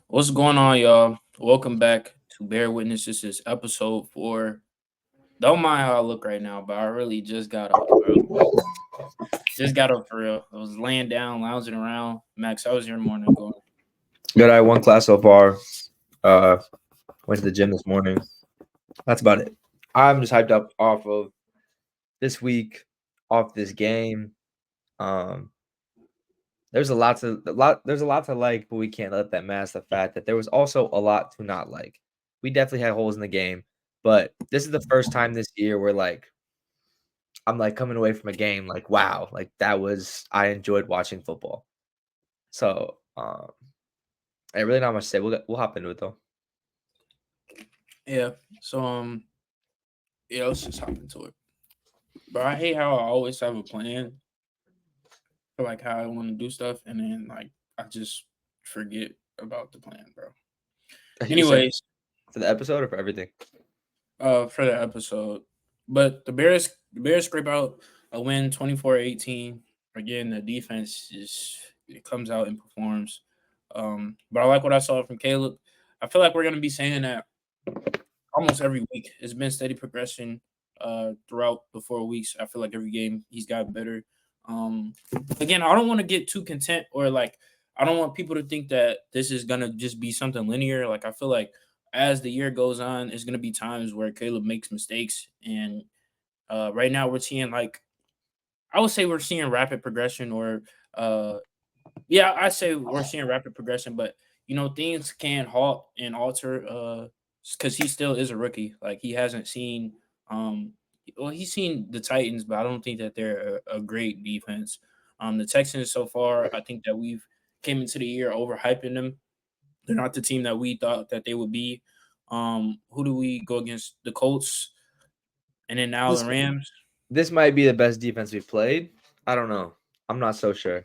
What's going on, y'all? Welcome back to Bear Witness. This is episode 4. Don't mind how I look right now, but I really just got up, bro. Just got up for real. I was laying down, lounging around. Max, how was your morning going? Good. I had one class so far. Uh, went to the gym this morning. That's about it. I'm just hyped up off of this week, off this game. Um, there's a lot to like, but we can't let that mask the fact that there was also a lot to not like. We definitely had holes in the game, but this is the first time this year where I'm like coming away from a game like wow, like that was I enjoyed watching football. So I really not much to say. We'll hop into it though. Yeah. So yeah, let's just hop into it. But I hate how I always have a plan for like how I want to do stuff, and then like I just forget about the plan, bro. You saying Anyways, for the episode or for everything? for the episode. But the Bears scrape out a win 24-18. Again, the defense is it comes out and performs. But I like what I saw from Caleb. I feel like we're gonna be saying that almost every week. It's been steady progression throughout the 4 weeks. I feel like every game he's got better. Um Again, I don't want to get too content or like I don't want people to think that this is gonna just be something linear. Like I feel like as the year goes on, there's gonna be times where Caleb makes mistakes, and right now we're seeing like I would say we're seeing rapid progression, or yeah, I say we're seeing rapid progression, but things can halt and alter because he still is a rookie. Like he hasn't seen well, he's seen the Titans, but I don't think that they're a great defense. The Texans so far, I think that we've came into the year overhyping them. They're not the team that we thought that they would be. Who do we go against? The Colts, and then now the This Rams. this might be the best defense we've played. I don't know. I'm not so sure.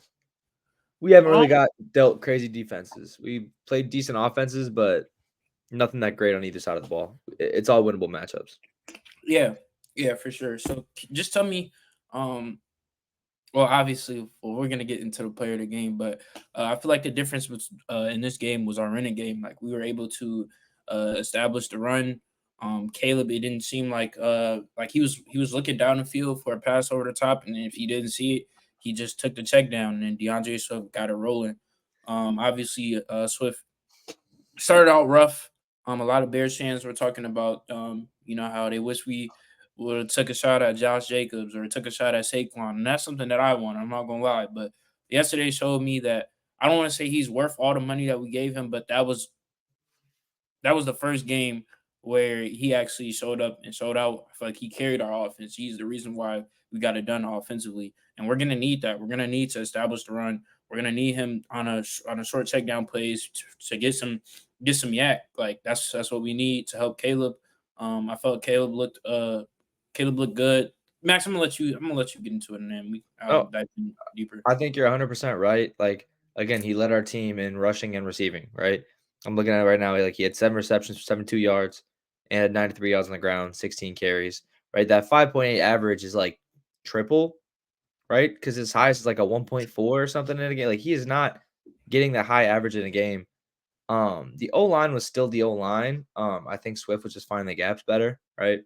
We haven't Um, really got dealt crazy defenses. We played decent offenses, but nothing that great on either side of the ball. It's all winnable matchups. yeah, yeah, for sure. So just tell me, um, well, obviously, well, we're gonna get into the player of the game, but I feel like the difference was in this game was our running game. Like we were able to establish the run. Caleb, it didn't seem like he was looking down the field for a pass over the top, and if he didn't see it, he just took the check down, and then DeAndre Swift got it rolling. Obviously, Swift started out rough. A lot of Bears fans were talking about, how they wish we would have took a shot at Josh Jacobs or took a shot at Saquon, and that's something that I want. I'm not gonna lie, but yesterday showed me that I don't want to say he's worth all the money that we gave him, but that was the first game where he actually showed up and showed out. I feel like he carried our offense. He's the reason why we got it done offensively, and we're gonna need that. We're gonna need to establish the run. We're gonna need him on a short check down plays to get some yak. Like that's what we need to help Caleb. I felt Caleb looked good. Max, I'm gonna let you get into it, and then I'll Oh, dive in deeper. I think you're 100% right. Like again, he led our team in rushing and receiving. Right. I'm looking at it right now. Like he had 7 receptions for 72 yards and had 93 yards on the ground, 16 carries. Right. That 5.8 average is like triple. Right. Because his highest is like a 1.4 or something in a game. Like he is not getting that high average in a game. The O line was still the O line. I think Swift was just finding the gaps better, right?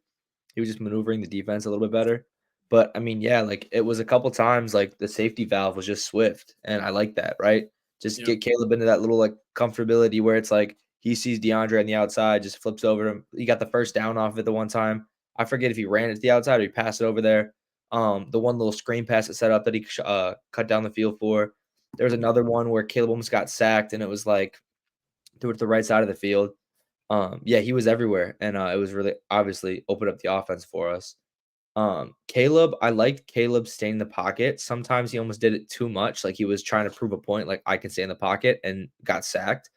He was just maneuvering the defense a little bit better. But I mean, yeah, like it was a couple times like the safety valve was just Swift, and I like that, right? Just Yep. get Caleb into that little like comfortability where it's like he sees DeAndre on the outside, just flips over him. He got the first down off it the one time. I forget if he ran it to the outside or he passed it over there. The one little screen pass that set up that he cut down the field for. There was another one where Caleb almost got sacked, and it was like threw it to the right side of the field. Yeah, he was everywhere, and it was really obviously opened up the offense for us. Caleb, I liked Caleb staying in the pocket. Sometimes he almost did it too much, like he was trying to prove a point, like I can stay in the pocket, and got sacked.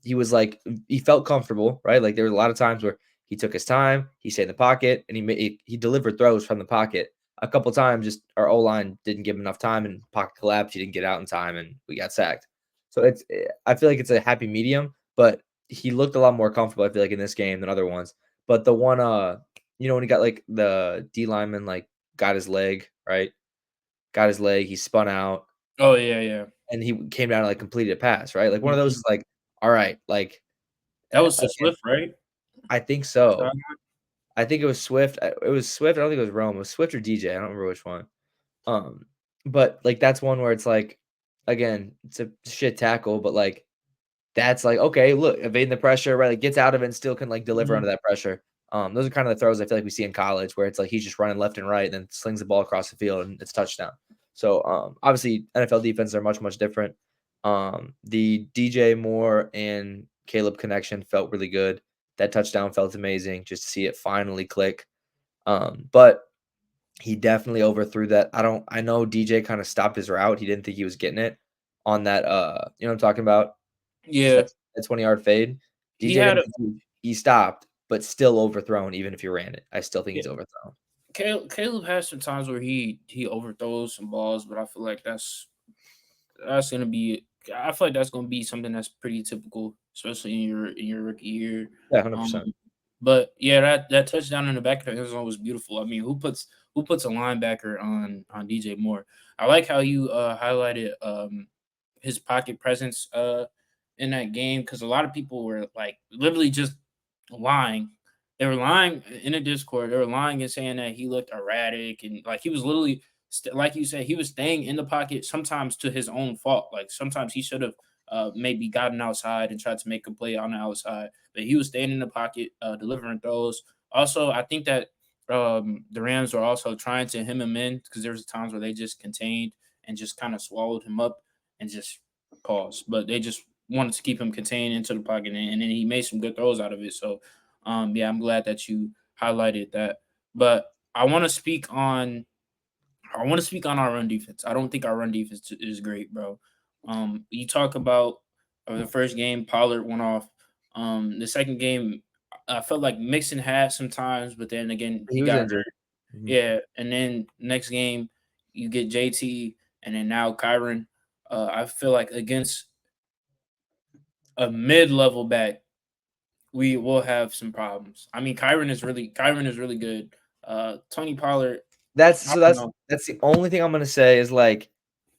He was like he felt comfortable, right? Like there were a lot of times where he took his time, he stayed in the pocket, and he delivered throws from the pocket. A couple times, just our O line didn't give him enough time, and pocket collapsed. He didn't get out in time, and we got sacked. So I feel like it's a happy medium, but he looked a lot more comfortable. I feel like in this game than other ones. But the one, when he got like the D lineman like got his leg right, got his leg, he spun out Oh yeah, yeah. and he came down and like completed a pass, right? Like one of those is like all right, like, That was to again, Swift, right? I think So, so. I think it was Swift. It was Swift. I don't think it was Rome. It was Swift or DJ. I don't remember which one. Um, but like that's one where it's like, again, it's a shit tackle, but like that's like, okay, look, evading the pressure, right? Like gets out of it and still can like deliver mhm. under that pressure. Those are kind of the throws I feel like we see in college where it's like he's just running left and right and then slings the ball across the field and it's touchdown. So obviously NFL defenses are much, much different. The DJ Moore and Caleb connection felt really good. That touchdown felt amazing just to see it finally click. But he definitely overthrew that. I know DJ kind of stopped his route. He didn't think he was getting it on that you know what I'm talking about? Yeah, That 20-yard fade. he DJ had didn't a think he stopped, but still overthrown even if you ran it. I still think yeah. he's overthrown. Caleb has some times where he overthrows some balls, but I feel like that's gonna be. I feel like that's gonna be something that's pretty typical, especially in your rookie year. Yeah, Um, 100%. but yeah, that touchdown in the back of the end zone was beautiful. I mean, who puts a linebacker on DJ Moore? I like how you highlighted his pocket presence in that game because a lot of people were like literally just lying. They were lying in the Discord. They were lying and saying that he looked erratic and like he was literally like you said, he was staying in the pocket sometimes to his own fault. Like sometimes he should have maybe gotten outside and tried to make a play on the outside, but he was staying in the pocket, delivering throws. Also, I think that the Rams were also trying to hem him in because there was times where they just contained and just kind of swallowed him up and just paused. But they just wanted to keep him contained into the pocket, and then he made some good throws out of it. So, yeah, I'm glad that you highlighted that. But I want to speak on our run defense. I don't think our run defense is great, bro. You talk about the first game, Pollard went off. The second game, I felt like Mixon had some times, but then again, He he was got injured. hurt. Mhm. Yeah, and then next game, you get JT, and then now Kyron. I feel like against a mid-level back, we will have some problems. I mean, Kyron is really good. Tony Pollard, That's I so don't that's know. that's the only thing I'm gonna say is like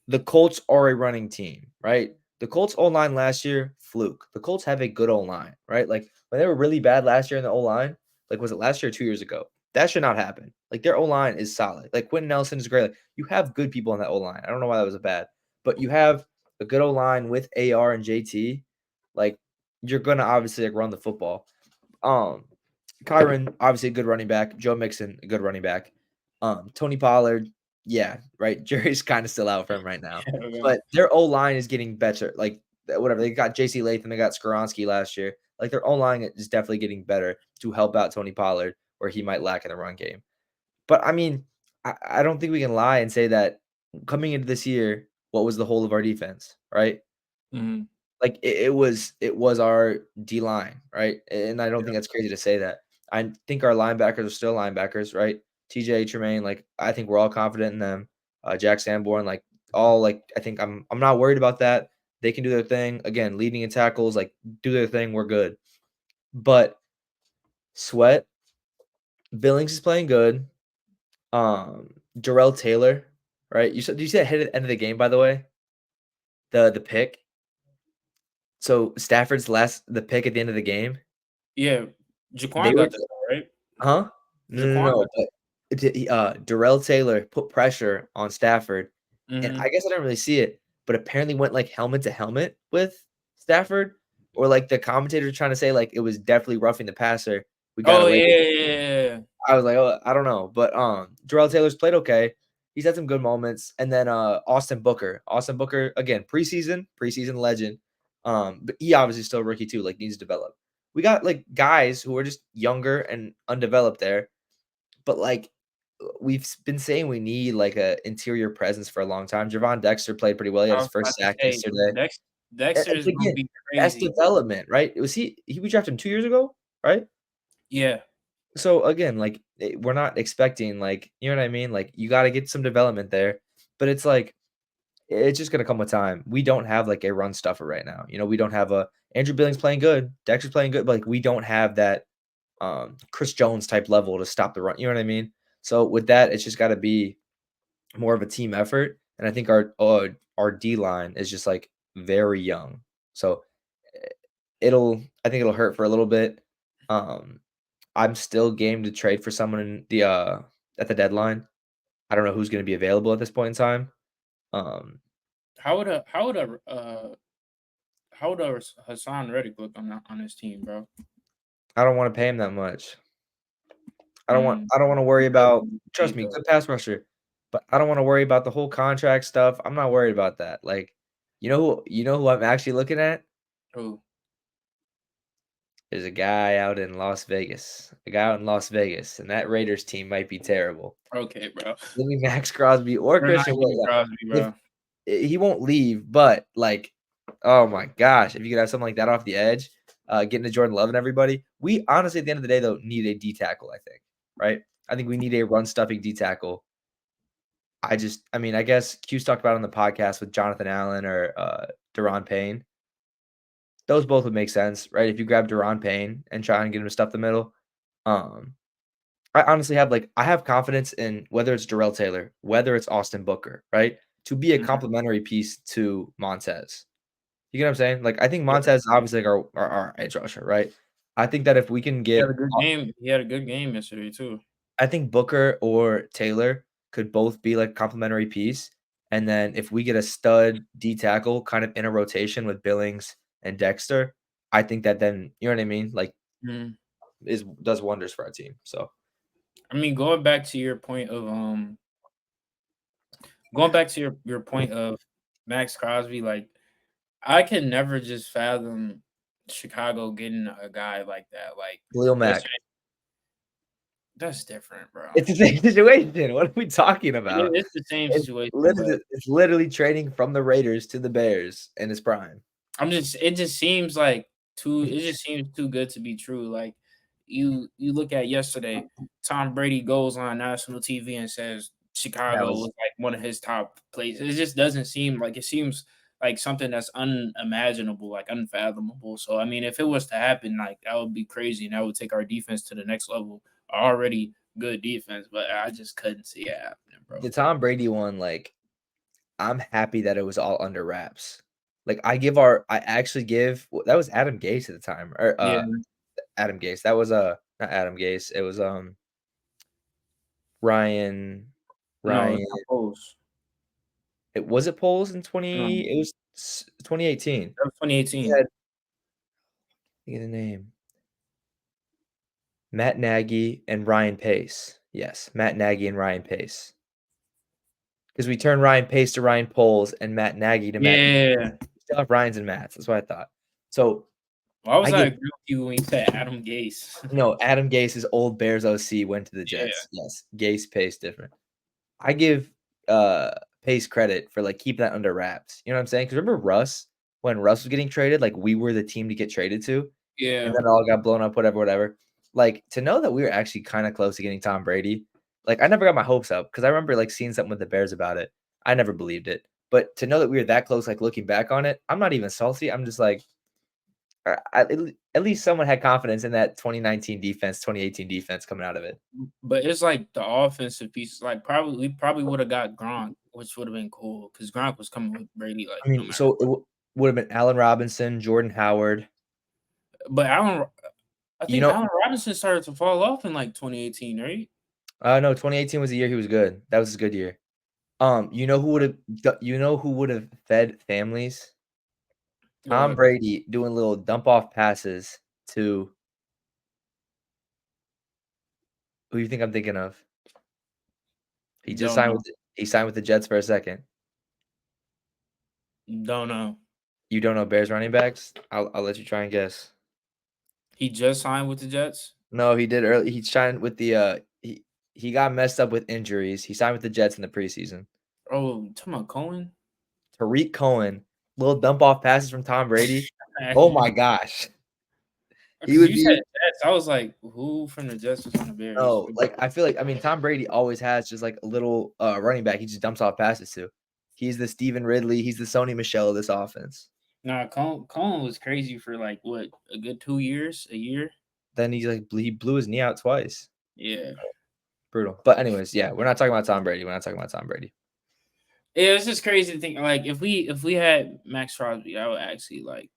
the Colts are a running team, right? The Colts O-line last year, fluke. The Colts have a good O-line, right? Like when they were really bad last year in the O-line, like was it last year or 2 years ago? That should not happen. Like their O-line is solid. Like Quentin Nelson is great. Like you have good people on that O-line. I don't know why that was a bad, but you have a good O-line with AR and JT. Like you're gonna obviously like run the football. Um, Kyron, obviously a good running back. Joe Mixon, a good running back. Tony Pollard, yeah, right. Jerry's kind of still out for him right now, Yeah, man. but their O line is getting better. Like whatever they got, JC Latham, they got Skoronski last year. Like their O line is definitely getting better to help out Tony Pollard where he might lack in the run game. But I mean, I don't think we can lie and say that coming into this year, what was the whole of our defense, right? Mhm. Like, it was our D line, right? And I don't Yeah. think that's crazy to say that. I think our linebackers are still linebackers, right? TJ, Tremaine, like, I think we're all confident in them. Jack Sanborn, like, all, like, I think I'm not worried about that. They can do their thing. Again, leading in tackles, like, do their thing, we're good. But Sweat, Billings is playing good. Darrell Taylor, right? Did you see that hit at the end of the game, by the way? The pick? So, Stafford's the pick at the end of the game, Yeah, they Jaquan were got the call, right? huh? No, no, Jaquan no, got but Darrell Taylor put pressure on Stafford, and I mhm. guess I didn't really see it, but apparently went, like, helmet to helmet with Stafford, or, like, the commentator trying to say, like, it was definitely roughing the passer. We got Oh, away yeah, with it. yeah, yeah, yeah. I was like, "Oh, I don't know," but, Darrell Taylor's played okay. He's had some good moments, and then, Austin Booker. Austin Booker, again, preseason legend, but he obviously still a rookie too, like, needs to develop. We got, like, guys who are just younger and undeveloped there, but, like, we've been saying we need, like, a interior presence for a long time. Javon Dexter played pretty well. He had I his was about first to sack say, yesterday. Dexter is gonna Again, be that's crazy. development, right? Was he we drafted him 2 years ago, right? Yeah. So again, like we're not expecting like you know what I mean? Like you got to get some development there, but it's like it's just gonna come with time. We don't have like a run stuffer right now. You know, we don't have a Andrew Billings playing good, Dexter's playing good, but like we don't have that Chris Jones type level to stop the run. You know what I mean? So with that, it's just got to be more of a team effort. And I think our D line is just like very young. So I think it'll hurt for a little bit. Um, I'm still game to trade for someone in the at the deadline. I don't know who's going to be available at this point in time. Um, How would a Hassan Reddick look on his team, bro? I don't want to pay him that much. Mm, I don't want to worry because about. of the Trust state, me, though. good pass rusher, but I don't want to worry about the whole contract stuff. I'm not worried about that. Like, you know who I'm actually looking at? Oh, There's a guy out in Las Vegas. A guy out in Las Vegas, and that Raiders team might be terrible. okay, bro. Give me Max Crosby or We're not Christian getting Williams. Crosby, If bro. he won't leave, but like, oh my gosh, if you could have something like that off the edge, getting to Jordan Love and everybody, we honestly at the end of the day though need a D tackle. I think, right? I think we need a run stuffing D tackle. I mean, I guess Q's talked about it on the podcast with Jonathan Allen or Deron Payne. Those both would make sense, right? If you grab Deron Payne and try and get him to stuff the middle. Um, I honestly have I have confidence in whether it's Darrell Taylor, whether it's Austin Booker, right? To be a Mhm. complementary piece to Montez. You get what I'm saying? Like I think Yeah. Montez is obviously like our edge rusher, right? I think that if we can He had a get good game. He had a good game yesterday too. I think Booker or Taylor could both be like complementary piece. And then if we get a stud D tackle kind of in a rotation with Billings and Dexter, I think that then you know what I mean? Like Mhm. is does wonders for our team. So I mean, going back to your point of Max Crosby, like I can never just fathom Chicago getting a guy like that. Like Khalil yesterday, Mack. that's different, bro. It's the same situation. What are we talking about? It's the same situation, but It's literally trading from the Raiders to the Bears in his prime. it just seems like it just seems too good to be true. Like you look at yesterday, Tom Brady goes on national TV and says That Chicago was was like one of his top places. It just doesn't seem like it seems like something that's unimaginable, like unfathomable. So I mean, if it was to happen, like that would be crazy and that would take our defense to the next level. Already good defense, but I just couldn't see it happening, bro. the Tom Brady one, like, I'm happy that it was all under wraps. Like, I actually give that was Adam Gase at the time, or, Yeah, Adam Gase. That was, not Adam Gase, it was, Ryan no, Ryan it's not close. it Poles in No, 2018. that was He 2018. had think of the name. Matt Nagy and Ryan Pace. Yes, Matt Nagy and Ryan Pace. Because we turned Ryan Pace to Ryan Poles and Matt Nagy to Matt Nagy. Yeah. We still have Ryans and Matts, that's what I thought. So, Why I was I give agree with you when you said Adam Gase? no, Adam Gase's old Bears OC went to the Yeah. Jets. Yes, Gase, Pace, different. I give, Pace credit for, like, keeping that under wraps, you know what I'm saying? Because remember Russ? When Russ was getting traded, like, we were the team to get traded to, and Yeah. then it all got blown up, whatever, whatever. Like, to know that we were actually kinda close to getting Tom Brady, like, I never got my hopes up because I remember, like, seeing something with the Bears about it. I never believed it. But to know that we were that close, like, looking back on it, I'm not even salty. I'm just like, at least someone had confidence in that 2019 defense, 2018 defense coming out of it. But it's like the offensive piece, like we probably would have got Gronk, which would have been cool because Gronk was coming with Brady, like I no mean, matter so it what. would have been Allen Robinson, Jordan Howard. But I You think know, Allen Robinson started to fall off in like 2018, right? no, 2018 was the year he was good. That was his good year. You know who would have fed families? Tom What? Brady doing little dump off passes to who you think I'm thinking of? He just Don't signed know. with he signed with the Jets for a second. Don't know. You don't know Bears running backs? I'll let you try and guess. He just signed with the Jets. No, he did early. He signed with the he got messed up with injuries. He signed with the Jets in the preseason. Oh, talking about Cohen. Tariq Cohen, little dump off passes from Tom Brady. Oh my gosh. He Because would you said be Jets, I was like, who from the Jets was on the Bears? no, like I feel like I mean Tom Brady always has just like a little running back he just dumps off passes to. He's the Steven Ridley, he's the Sony Michelle of this offense. Nah, Cohen was crazy for like what a good 2 years, a year. Then he blew his knee out twice. Yeah, Brutal. But anyways, yeah, we're not talking about Tom Brady. We're not talking about Tom Brady. yeah. It's just crazy to think like if we had Max Crosby, I would actually like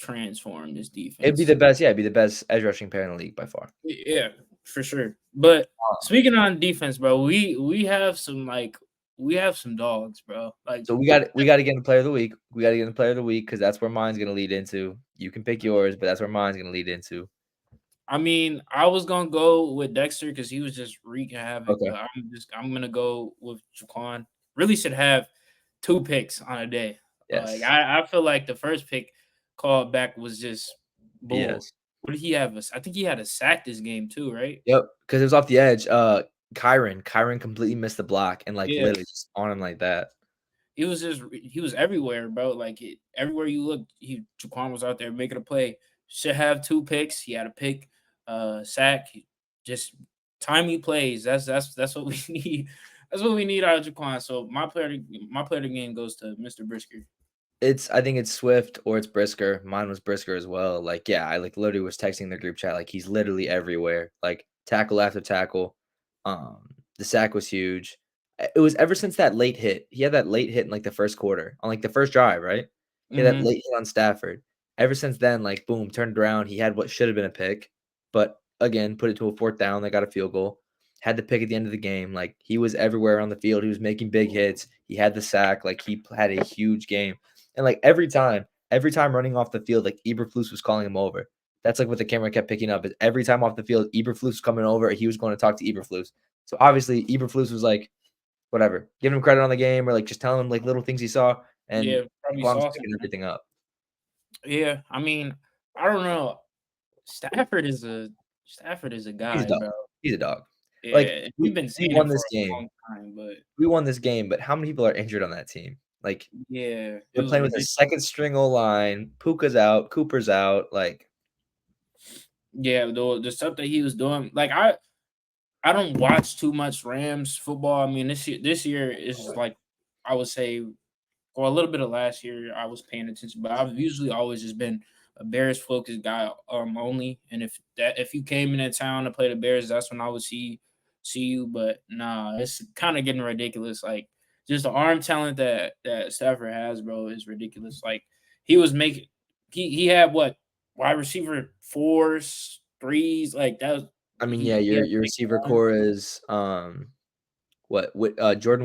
transform this It'd be defense. the best, yeah, it'd be the best edge rushing pair in the league by far. Yeah, for sure. But Uh, speaking on defense, bro, we have some like we have some dogs, bro. Like so we gotta get in the player of the week. We gotta get in the player of the week because that's where mine's gonna lead into. You can pick yours, but that's where mine's gonna lead into. I mean, I was gonna go with Dexter because he was just wreaking havoc, Okay. but I'm gonna go with Jaquan. Really should have 2 picks on a day. Like Yes. I feel like the first pick called back was just bull. Yes. What did he have? I think he had a sack this game too, right? Yep. Because it was off the edge. Kyron completely missed the block and like Yeah. literally just on him like that. He was everywhere, bro. Like everywhere you look, Jaquan was out there making a play. Should have 2 picks. He had a pick, sack. Just timely plays. That's what we need. That's what we need out of Jaquan. So my player of the game goes to Mr. Brisker. I think it's Swift or it's Brisker. Mine was Brisker as well. Like, yeah, I like literally was texting the group chat. Like he's literally everywhere. Like tackle after tackle. The sack was huge. It was ever since that late hit. He had that late hit in like the first quarter on like the first drive, right? He had that Hmm. late hit on Stafford. Ever since then, like boom, turned around. He had what should have been a pick, but again, put it to a fourth down. They got a field goal. Had the pick at the end of the game. Like he was everywhere on the field. He was making big hits. He had the sack. Like he had a huge game. And like every time running off the field, like Eberflus was calling him over. That's like what the camera kept picking up. Is every time off the field, Eberflus was coming over, he was going to talk to Eberflus. So obviously Eberflus was like, whatever, giving him credit on the game or like just telling him like little things he saw. And Yeah, probably Jaquan was saw picking something. everything up. Yeah, I mean, I don't know. Stafford is a Stafford is a He's a guy, dog. bro. He's a dog. Like Yeah, we've we been we saying won it for this a game. long time, but We won this game, but how many people are injured on that team? Like yeah, it they're was playing with a ridiculous. second string O line. Puka's out. Cooper's out. Like Yeah, the stuff that he was doing, like I don't watch too much Rams football. I mean, this year is just like I would say, or a little bit of last year, I was paying attention, but I've usually always just been a Bears focused guy only. And if you came into town to play the Bears, that's when I would see you. But nah, it's kind of getting ridiculous. Like just the arm talent that Stafford has, bro, is ridiculous. Like he was making he had what wide receiver fours, threes, like that was I mean, yeah, he had your big receiver arms core is Jordan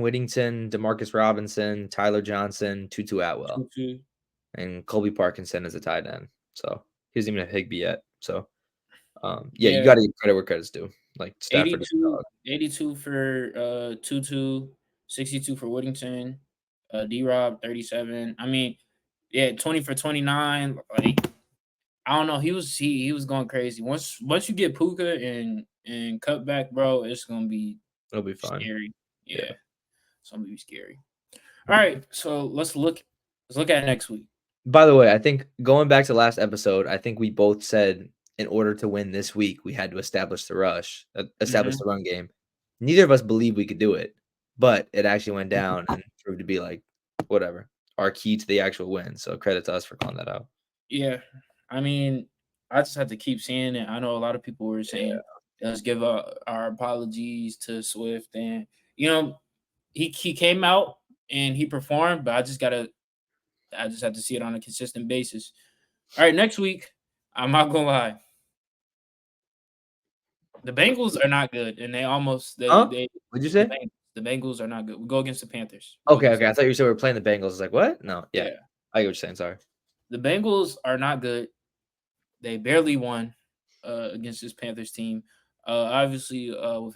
Whittington, Demarcus Robinson, Tyler Johnson, Tutu Atwell, too. and Colby Parkinson is a tight end. So he doesn't even have Higby yet. So yeah, you Yeah, gotta give credit where credit's due. Like Stafford is a 82, dog. 82 for Tutu, 62 for Whittington, D-Rob 37. I mean, yeah, 20 for 29. Like I don't know, he was going crazy. Once you get Puka and cutback, bro, it's gonna be It'll be fun. scary. Yeah. Yeah, it's gonna be scary. All right, so let's look at next week. By the way, I think going back to last episode, I think we both said in order to win this week, we had to establish the rush, establish Hmm. the run game. Neither of us believed we could do it, but it actually went down and proved to be like whatever our key to the actual win. So credit to us for calling that out. Yeah, I mean, I just have to keep seeing it. I know a lot of people were saying, Yeah. "Let's give our apologies to Swift," and you know, he came out and he performed, but I just have to see it on a consistent basis. All right, next week, I'm not gonna lie, the Bengals are not good, and Huh? What'd you the say? Bengals are not good. We go against the Panthers. We go Okay, against okay. I thought you said we were playing the Bengals. I was like, what? No, yeah. yeah, I get what you're saying. Sorry. the Bengals are not good. They barely won against this Panthers team. Obviously, with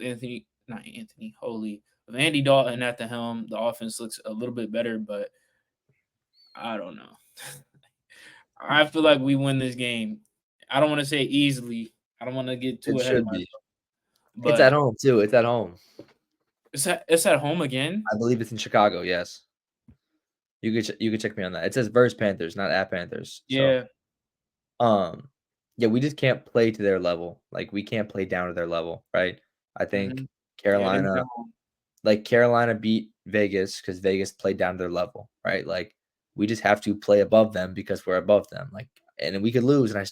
not Anthony, holy, with Andy Dalton at the helm, the offense looks a little bit better, but I don't know. I feel like we win this game. I don't want to say easily. I don't want to get too It ahead of should be. myself, It's at but home too. It's at home. it's at home again. I believe it's in Chicago. Yes. You could check me on that. It says versus Panthers, not at Panthers. So Yeah. Um, yeah, we just can't play to their level. Like, we can't play down to their level, right? I think Hmm. Yeah, they was Carolina at home. Carolina beat Vegas because Vegas played down to their level, right? Like, we just have to play above them because we're above them. Like, and we could lose, and I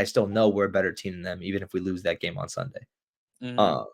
still know we're a better team than them, even if we lose that game on Sunday. Hmm. Um,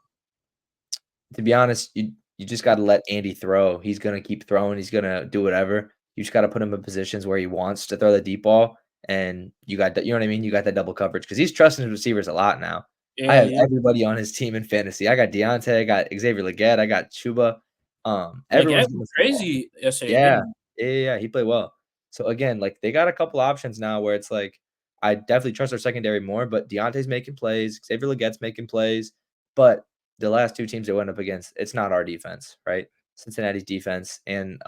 to be honest, you just got to let Andy throw. He's gonna keep throwing. He's gonna do whatever. You just got to put him in positions where he wants to throw the deep ball, and you got that. You know what I mean? You got that double coverage because he's trusting his receivers a lot now. I Yeah, have yeah. everybody on his team in fantasy. I got Deontay, I got Xavier Leggett, I got Chuba. Everyone's Leggett getting was the football. crazy yesterday, Yeah. didn't Yeah, he played well. So again, like they got a couple options now where it's like I definitely trust our secondary more, but Deontay's making plays, Xavier Leggett's making plays, but the last two teams they went up against, it's not our defense, right? Cincinnati's defense and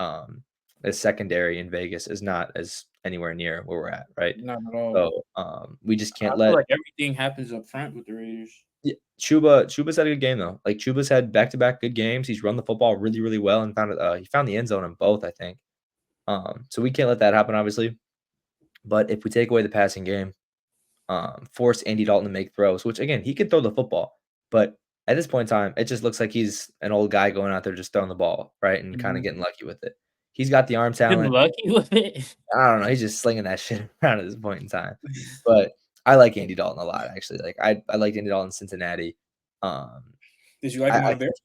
the secondary in Vegas is not as anywhere near where we're at, right? he? Not at all. So we just I can't feel let like everything happens up front with the Raiders. yeah, Chuba's had a good game though. Like Chuba's had back-to-back good games. He's run the football really, really well and he found the end zone in both, I think. So we can't let that happen, obviously. But if we take away the passing game, force Andy Dalton to make throws, which again, he can throw the football, but at this point in time, it just looks like he's an old guy going out there just throwing the ball, right? And kind of Mhm. getting lucky with it. He's got the arm Getting talent. lucky with it. I don't know. He's just slinging that shit around at this point in time. But I like Andy Dalton a lot, actually. Like I liked Andy Dalton in Cincinnati. Um, Did you like him on I the think, Bears?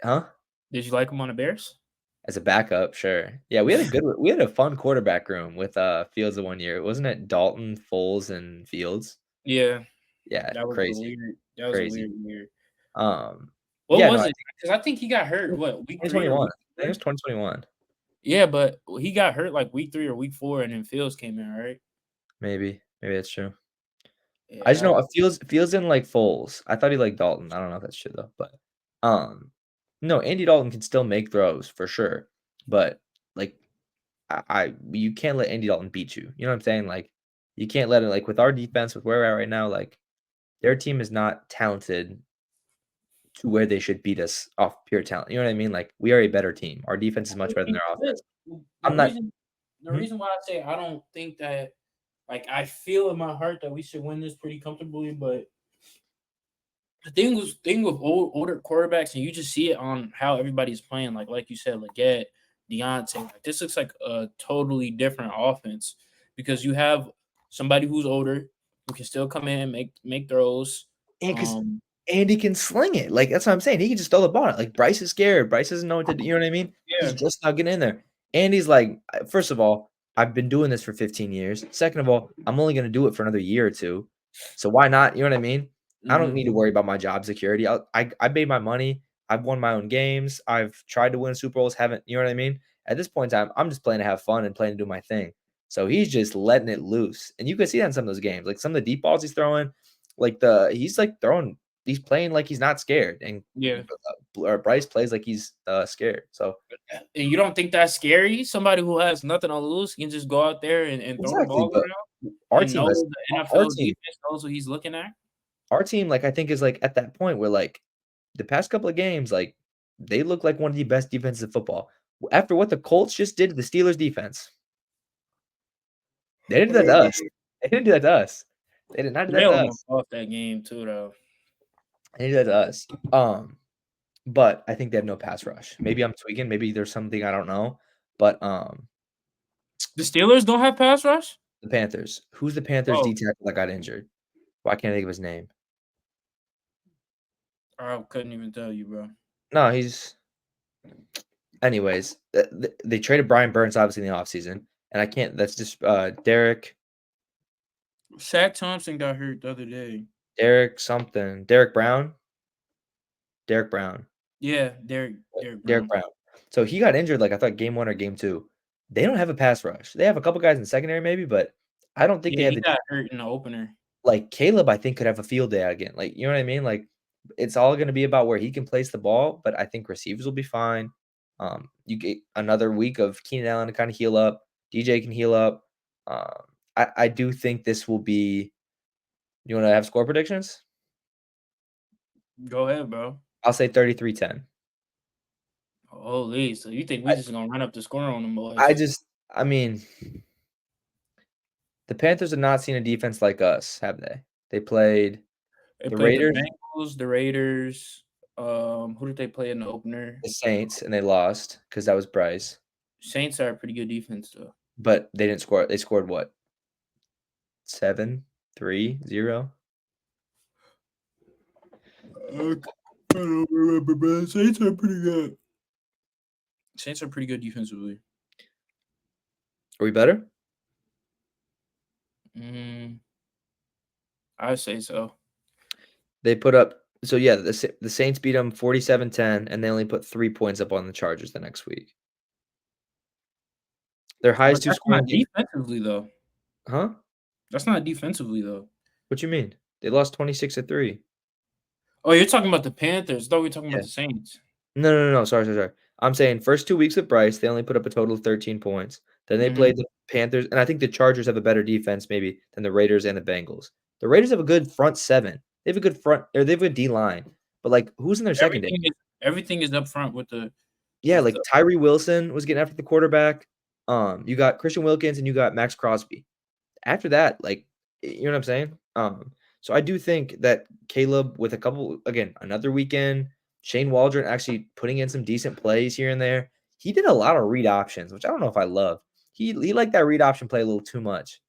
huh? Did you like him on the Bears? As a backup, sure. Yeah, we had a fun quarterback room with Fields the one year. Wasn't it Dalton, Foles, and Fields? Yeah, Yeah, that was a crazy, weird. That was a crazy. weird year. Um, What yeah, no, was I it? Because I think he got hurt. What, week 3 or 2021. week I think it 4? was 2021, Yeah, but he got hurt like week 3 or week 4, and then Fields came in, right? maybe. Maybe that's true. I Yeah, just that know was. Fields didn't like Foles. I thought he liked Dalton. I don't know if that's true though, but um, no, Andy Dalton can still make throws for sure, but like I you can't let Andy Dalton beat you. You know what I'm saying? Like you can't let it like with our defense with where we're at right now, like their team is not talented to where they should beat us off pure talent. You know what I mean? Like we are a better team. Our defense is much better than their offense. The I'm not. reason the Mhm. reason why I say I don't think that, like, I feel in my heart that we should win this pretty comfortably, but the thing with older quarterbacks, and you just see it on how everybody's playing. Like you said, Leggett, Deontay. Like this looks like a totally different offense because you have somebody who's older who can still come in and make throws. And because Um, Andy can sling it. Like that's what I'm saying. He can just throw the ball. Like Bryce is scared. Bryce doesn't know what to do. You know what I mean? He's yeah, just not getting in there. Andy's like, first of all, I've been doing this for 15 years. Second of all, I'm only gonna do it for another year or two. So why not? You know what I mean? I don't hmm need to worry about my job security. I made my money. I've won my own games. I've tried to win Super Bowls. Haven't. You know what I mean? At this point in time, I'm just playing to have fun and playing to do my thing. So he's just letting it loose, and you can see that in some of those games. Like some of the deep balls he's throwing, he's like throwing he's playing like he's not scared, and yeah. Bryce plays like he's scared. So And you don't think that's scary? Somebody who has nothing to lose can just go out there and throw the exactly, ball but around our and team know has the our NFL team, defense knows what he's looking at. like I think is like at that point where like the past couple of games, like they look like one of the best defenses in football. After what the Colts just did to the Steelers defense, they didn't do that to us. They didn't do that to us. They did not do They that to almost us. lost that game too, though. They did that to us. But I think they have no pass rush. Maybe I'm tweaking. Maybe there's something I don't know. But The Steelers don't have pass rush? the Panthers. Who's the Panthers Oh, D tackle that got injured? Why can't I think of his name? I couldn't even tell you, bro. No, he's anyways, they traded Brian Burns obviously in the offseason, and I can't that's just, Shaq Thompson got hurt the other day. Derek something, Derek Brown? Derek Brown. Yeah, Derek Derek Brown. Brown. So he got injured, like, I thought game 1 or game 2. They don't have a pass rush. They have a couple guys in secondary maybe, but I don't think Yeah, they have he the got hurt in the opener. like, Caleb, I think, could have a field day again, like, you know what I mean? Like, it's all gonna be about where he can place the ball, but I think receivers will be fine. You get another week of Keenan Allen to kinda heal up, DJ can heal up. Um, I do think this will be you wanna have score predictions? Go ahead, bro. I'll say 33-10. Holy, so you think we I just gonna run up the score on them I boys? just I mean, the Panthers have not seen a defense like us, have they? They played They the played the Raiders, Bengals, the Raiders. Who did they play in the opener? the Saints, and they lost because that was Bryce, Saints are a pretty good defense, though. but they didn't score. They scored what? 7, 3, 0? I don't remember, man. Saints are pretty good. Saints are pretty good defensively. Are we better? Mm, I say so. They put up so yeah, the Saints beat them 47-10, and they only put 3 points up on the Chargers the next week. Their But highest 2 that's scoring not game. defensively though. Huh? That's not defensively though. What you mean? They lost 26-3. Oh, you're talking about the Panthers. Though we're talking about Yeah. the Saints. No, no, no, no, sorry. I'm saying first 2 weeks with Bryce, they only put up a total of 13 points. Then they Mhm. played the Panthers, and I think the Chargers have a better defense maybe than the Raiders and the Bengals. The Raiders have a good front 7. They have a good front or they have a good D-line, but, like, who's in their secondary? Everything is up front with the Yeah, with the like, Tyree Wilson was getting after the quarterback. You got Christian Wilkins and you got Max Crosby. After that, like, you know what I'm saying? So I do think that Caleb with a couple again, another weekend, Shane Waldron actually putting in some decent plays here and there. He did a lot of read options, which I don't know if I love. He liked that read option play a little too much.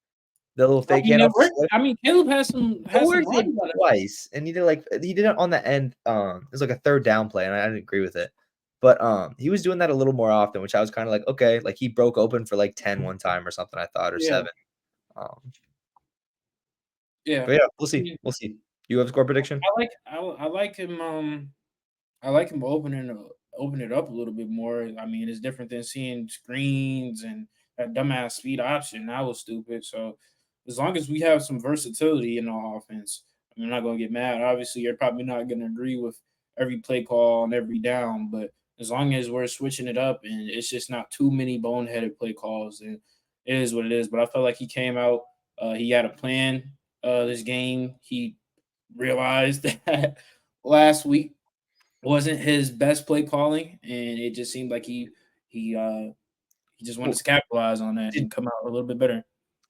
The little I fake mean, handoff it to worked. Swift. I mean, Caleb It has some worked like runs out of it. twice, and he did it on the end. It was like a third down play, and I didn't agree with it. But he was doing that a little more often, which I was kind of like, okay, like he broke open for like 10 one time or something, I thought, or Yeah, 7. Um, yeah. but yeah, we'll I see. mean, We'll see. You have a score prediction? I like him. I like him open it up a little bit more. I mean, it's different than seeing screens and that dumbass speed option. That was stupid. So as long as we have some versatility in our offense, I'm not gonna get mad. Obviously, you're probably not gonna agree with every play call on every down, but as long as we're switching it up and it's just not too many boneheaded play calls, then it is what it is. But I felt like he came out, he had a plan. This game, he realized that last week wasn't his best play calling, and it just seemed like he just wanted Well, to capitalize on that did and come out a little bit better.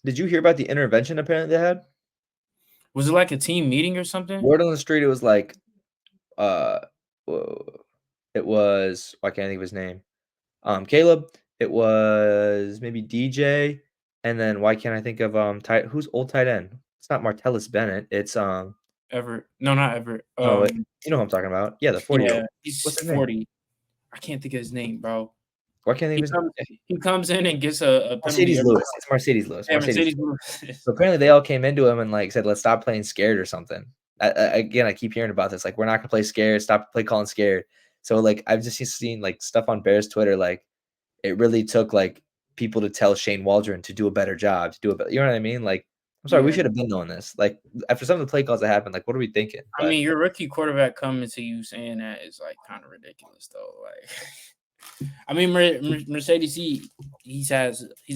did you hear about the intervention apparently they had? Was it like a team meeting or something? Word on the street, it was like, uh, whoa, it was why can't I think of his name? Caleb, it was maybe DJ, and then why can't I think of, tight who's old tight end? It's not Martellus Bennett, it's, Ever? No, not ever. no, you know who I'm talking about. Yeah, the 40-year-old. Yeah, he's What's his name? 40. I can't think of his name, bro. Why can't I think He of his comes name? he comes in and gets a penalty Mercedes every Lewis. It's Mercedes Lewis. yeah, Mercedes Mercedes Lewis. Lewis. So apparently they all came into him and like said, "Let's stop playing scared" or something. Again, I keep hearing about this. Like, we're not gonna play scared. Stop play calling scared. So like, I've just seen like stuff on Bears Twitter. Like, it really took like people to tell Shane Waldron to do a better job, to do a better. You know what I mean? Like, I'm sorry, we Yeah. should have been knowing this. Like, after some of the play calls that happened, like, what are we thinking? I But mean, your rookie quarterback coming to you saying that is like kind of ridiculous, though. Like, I mean, Mercedes, he's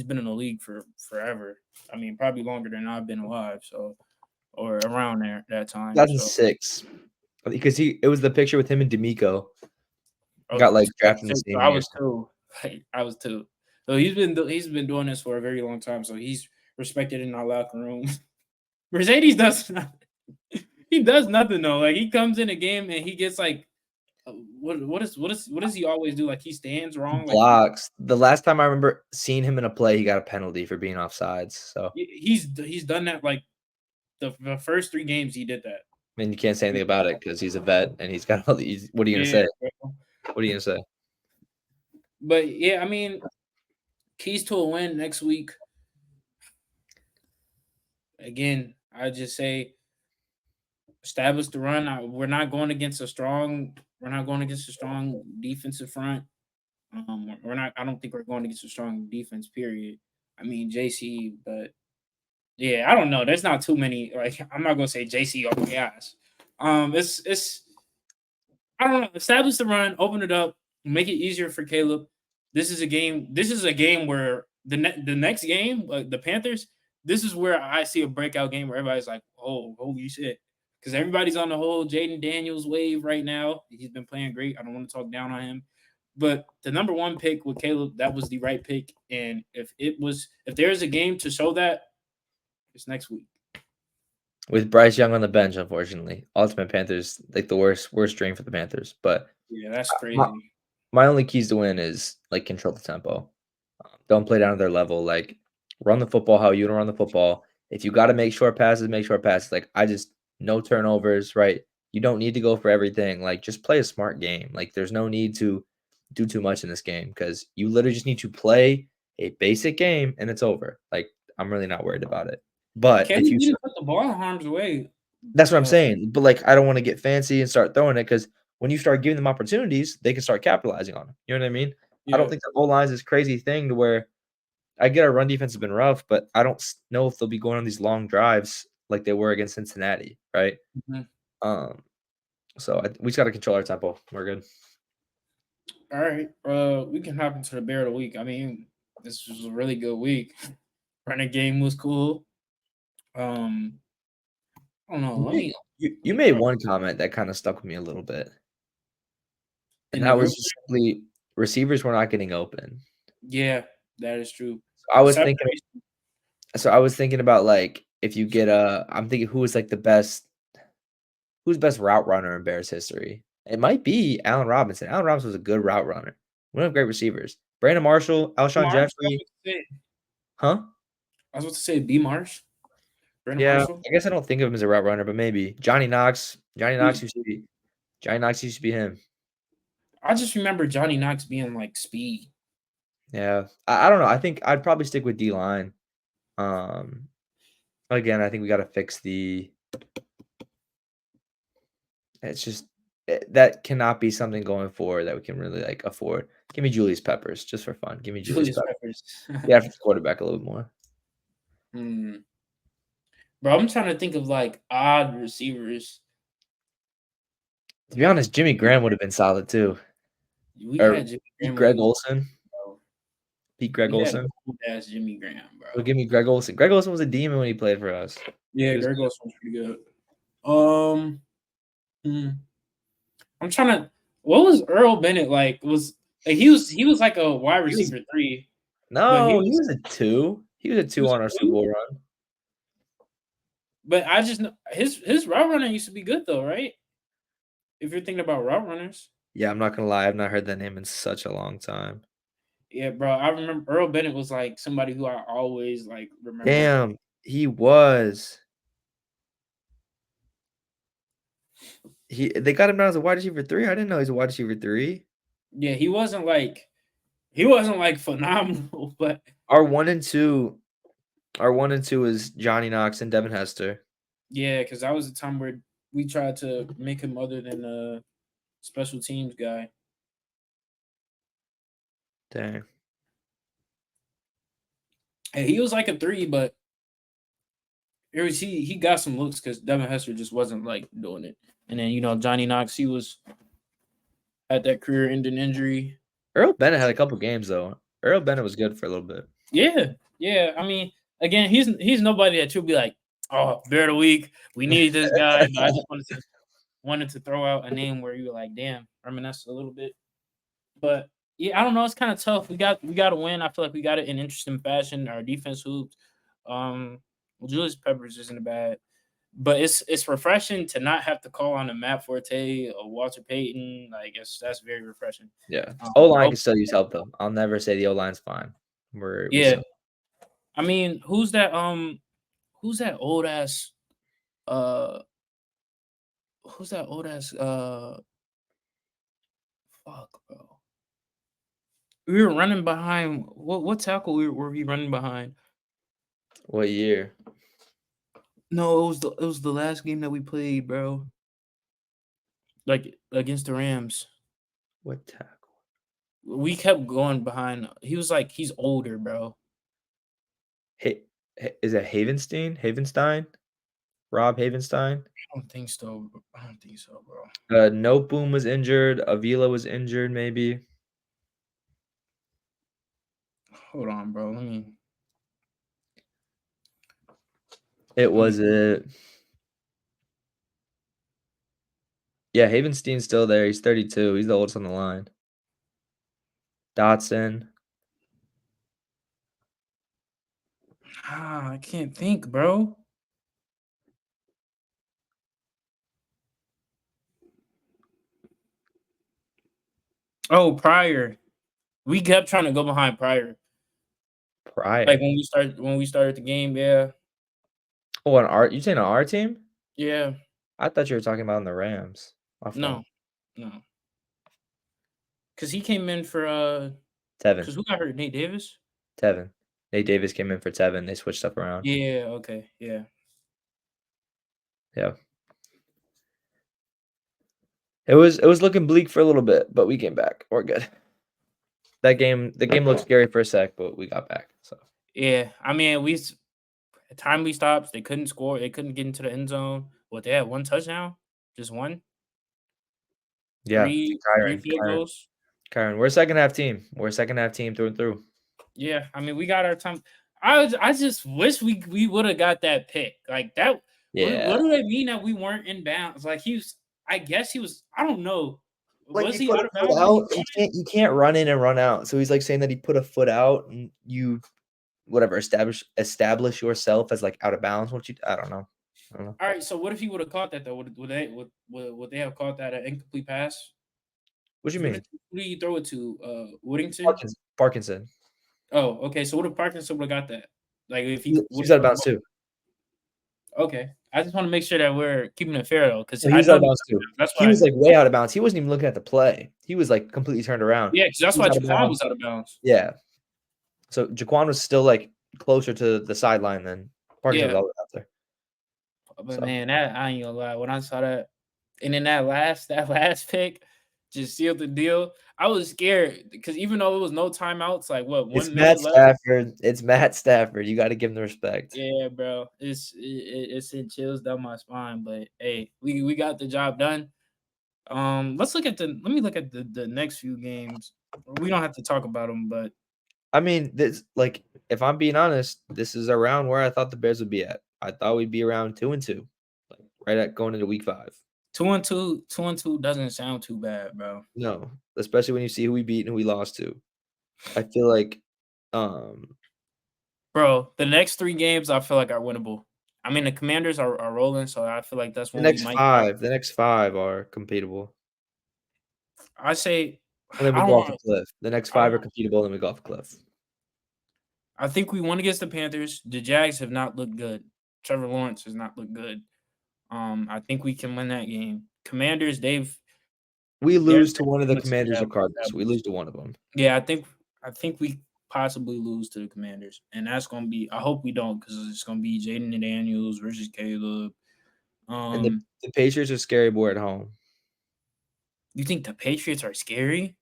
been in the league for forever. I mean, probably longer than I've been alive. So, or around there that time. So, 2006, because it was the picture with him and D'Amico oh, got like drafted in the 2006, so same I year. was two. Like, I was two. So he's been doing this for a very long time. So he's respected in our locker room. Mercedes does not, he does nothing though. Like he comes in a game and he gets like what does he always do? Like he stands wrong. Like Blocks. The last time I remember seeing him in a play, he got a penalty for being offsides. So he's done that like the first 3 games he did that. I mean, you can't say anything about it because he's a vet and he's got all these. What are you gonna Yeah, say? bro. What are you gonna say? But yeah, I mean, keys to a win next week. Again, I just say establish the run. We're not going against a strong. We're not going against a strong defensive front. We're not. I don't think we're going against a strong defense. Period. I mean JC, but yeah, I don't know. There's not too many. Like I'm not gonna say JC. Oh my gosh. It's I don't know. Establish the run, open it up, make it easier for Caleb. This is a game. This is a game where the next game, the Panthers. This is where I see a breakout game where everybody's like, "Oh, holy shit!" Because everybody's on the whole Jaden Daniels wave right now. He's been playing great. I don't want to talk down on him, but the number one pick with Caleb, that was the right pick. And if there's a game to show that, it's next week. With Bryce Young on the bench, unfortunately, Ultimate Panthers like the worst dream for the Panthers. But Yeah, that's my, crazy. my only keys to win is like control the tempo. Don't play down to their level. Like, run the football how you want to run the football. If you got to make short passes, make short passes. Like, I just no turnovers, right? You don't need to go for everything. Like, just play a smart game. Like, there's no need to do too much in this game because you literally just need to play a basic game and it's over. Like, I'm really not worried about it. But if KD you didn't put the ball in harm's way. that's what I'm Uh, saying. But, like, I don't wanna get fancy and start throwing it because when you start giving them opportunities, they can start capitalizing on them. You know what I mean? I don't yeah. think the O-line's this crazy thing to where I get our run defense has been rough, but I don't know if they'll be going on these long drives like they were against Cincinnati, right? Mhm. Um, so we just got to control our tempo. We're good. All right. We can hop into the bear of the week. I mean, this was a really good week. Running game was cool. Um, I don't know. You Let made, me let you me made drop one comment that kind of stuck with me a little bit, and in the that was group. just simply receivers were not getting open. Yeah, that is true. I The was thinking, separation. about like if you get I'm thinking who is like who's best route runner in Bears history. It might be Allen Robinson. Allen Robinson was a good route runner. One of great receivers. Brandon Marshall, Alshon Marsh. I was Jeffrey, about to say. huh? I was about to say B Marsh. Brandon Yeah, Marshall. I guess I don't think of him as a route runner, but maybe Johnny Knox. Johnny Knox used to be him. I just remember Johnny Knox being like speed. Yeah, I don't know. I think I'd probably stick with D line. Um, again, I think we got to fix the. It's just that cannot be something going forward that we can really like afford. Give me Julius Peppers just for fun. Give me Julius Julius Peppers. Peppers. Yeah, after the quarterback a little bit more. Hmm. Bro, I'm trying to think of like odd receivers. To be honest, Jimmy Graham would have been solid too. We Or had Jimmy Pete Graham when Greg he was, Olson. bro. Pete Greg We had Olson. old ass Jimmy Graham, Well, bro. give me Greg Olson. Greg Olson was a demon when he played for us. Yeah, He was Greg good. Olson was pretty good. Um, hmm, I'm trying to. What was Earl Bennett like? He was like a wide He was receiver 3, but he no, he was was a 2. He was a he 2 was on our a Super two. Bowl run. But I just know his route running used to be good though, right? If you're thinking about route runners, Yeah, I'm not gonna lie, I've not heard that name in such a long time. yeah, bro. I remember Earl Bennett was like somebody who I always like remembered. Damn, he was. They got him down as a wide receiver 3. I didn't know he's a wide receiver 3. Yeah, he wasn't like phenomenal, but Our 1 and 2 our 1 and 2 is Johnny Knox and Devin Hester. yeah, because that was the time where we tried to make him other than a special teams guy. Dang. Hey, he was like a 3, but he got some looks because Devin Hester just wasn't like doing it. And then Johnny Knox, he was had that career-ending injury. Earl Bennett had a couple games though. Earl Bennett was good for a little bit. Yeah, yeah. I mean, again, he's nobody that you'll be like, oh, bear of the week. We need this guy. But I just wanted to throw out a name where you were like, damn, reminisce a little bit. But yeah, I don't know. It's kind of tough. We got to win. I feel like we got it in interesting fashion. Our defense hoops. Well, Julius Peppers isn't bad, but it's refreshing to not have to call on a Matt Forte or Walter Payton. Like that's very refreshing. Yeah. O-line Hope, can still use help though. I'll never say the O-line's fine. We yeah. still I mean, who's that old ass uh who's that old ass fuck, bro. We were running behind what tackle were we running behind? what year? No, it was the last game that we played, bro. Like against the Rams. What tackle? We kept going behind. He was like he's older, bro. Hey, is it Havenstein? Havenstein? Rob Havenstein? I don't think so. I don't think so, bro. Noteboom was injured. Avila was injured, maybe. Hold on, bro. Let me It let me was it. Yeah, Havenstein's still there. He's 32. He's the oldest on the line. Dotson. I can't think, bro. Oh, Pryor. We kept trying to go behind Pryor. Like Pryor. when we started the game, yeah. Oh, you saying on our team? Yeah. I thought you were talking about in the Rams. My fault. No. No. Cause he came in for Tevin. cause who got hurt? Nate Davis? Tevin. Nate Davis came in for Tevin. They switched stuff around. Yeah, okay, yeah. Yeah. It was looking bleak for a little bit, but we came back. We're good. The game looked scary for a sec, but we got back. So Yeah, I mean, timely stops, they couldn't score, they couldn't get into the end zone. What, they had 1 touchdown? Just 1? yeah, 3 field goals? Kyron. We're a second half team. We're a second half team through and through. Yeah, I mean, we got our time. I just wish we woulda got that pick. Like, that what Yeah. do they mean that we weren't in bounds? Like, I guess he was, I don't know. Like Was he he put out a of foot bounds when he out. caught it? You can't run in and run out. So he's like saying that he put a foot out and you whatever establish yourself as like out of bounds. What you I don't know. I don't know. Alright, so what if he woulda caught that though? Would they have caught that an incomplete pass? What you Who mean? did who did he throw it to? Woodington? Parkinson. Oh, okay, so what if Parkinson would've got that? Like, if He he he would was out of bounds have. too. Okay. I just wanna make sure that we're keeping it fair though, because No, he I was out know of he was bounds out of too. bounds. That's He why. was like way out of bounds. He wasn't even looking at the play. He was like completely turned around. Yeah, because He that's was why out of Jaquan bounds. was out of bounds. Yeah. So Jaquan was still like closer to the sideline than Parkinson was Yeah, all the way out there. but So man, that I ain't gonna lie, when I saw that, and then that last pick just sealed the deal, I was scared because even though it was no timeouts, like, what, it's 1 Matt minute left? Stafford. It's Matt Stafford. You got to give him the respect. Yeah, bro, it sent chills down my spine, but hey, we got the job done. Let me look at the next few games. We don't have to talk about them, but I mean, this like if I'm being honest, this is around where I thought the Bears would be at. I thought we'd be around 2-2, like right at going into week 5. 2-2 doesn't sound too bad, bro. No, especially when you see who we beat and who we lost to. I feel like um Bro, the next 3 games I feel like are winnable. I mean, the Commanders are rolling, so I feel like that's when we might start. the next 5 are completable. I say And then we I don't go off a want cliff. The next I 5 are don't completable, and then we go off a cliff. I think we won against the Panthers. The Jags have not looked good. Trevor Lawrence has not looked good. I think we can win that game. Commanders, We their lose to one of the chemistry Commanders have or Cardinals. We established. lose to one of them. Yeah, I think we possibly lose to the Commanders, and that's gonna be. I hope we don't, because it's gonna be Jaden Daniels versus Caleb. And the Patriots are scary boy at home. You think the Patriots are scary,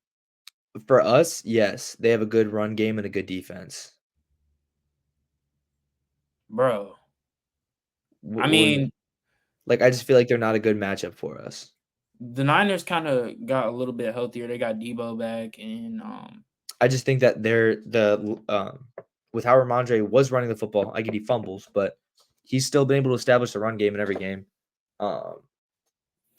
For us, yes, they have a good run game and a good defense. bro? I What do you mean, like, I just feel like they're not a good matchup for us. the Niners kind of got a little bit healthier. They got Debo back, and I just think that with how Ramondre was running the football, I get he fumbles, but he's still been able to establish the run game in every game. Um,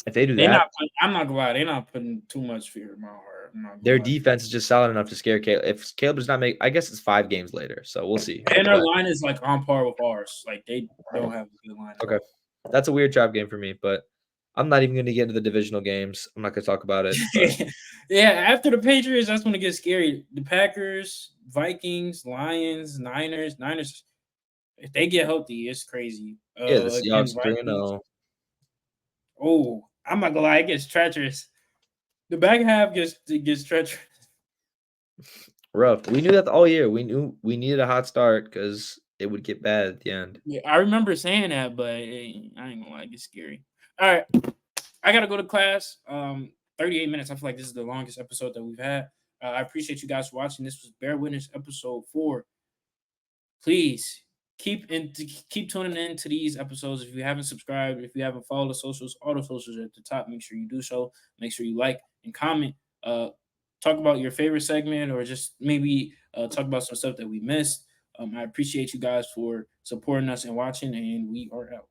if they do they that, not. I'm not gonna lie, they're not putting too much fear in my heart. I'm not gonna their lie. defense is just solid enough to scare Caleb. If Caleb does not make, I guess it's 5 games later, so we'll see. And their But line is like on par with ours. Like, they don't have a good line at okay, all. that's a weird trap game for me, but I'm not even going to get into the divisional games. I'm not going to talk about it. But Yeah, after the Patriots, that's when it gets scary. The Packers, Vikings, Lions, Niners. Niners, if they get healthy, it's crazy. yeah, the Again, Seahawks are 3 Vikings. 0. Oh, I'm not gonna lie, it gets treacherous. The back half gets treacherous. Rough. We knew that all year. We knew we needed a hot start because it would get bad at the end. Yeah, I remember saying that, but I ain't gonna lie, it gets scary. All right, I gotta go to class. 38 minutes. I feel like this is the longest episode that we've had. I appreciate you guys for watching. This was Bear Witness episode 4. Please keep tuning in to these episodes. If you haven't subscribed, if you haven't followed the socials, all the socials are at the top. Make sure you do so. Make sure you like and comment. Talk about your favorite segment, or just maybe talk about some stuff that we missed. I appreciate you guys for supporting us and watching, and we are out.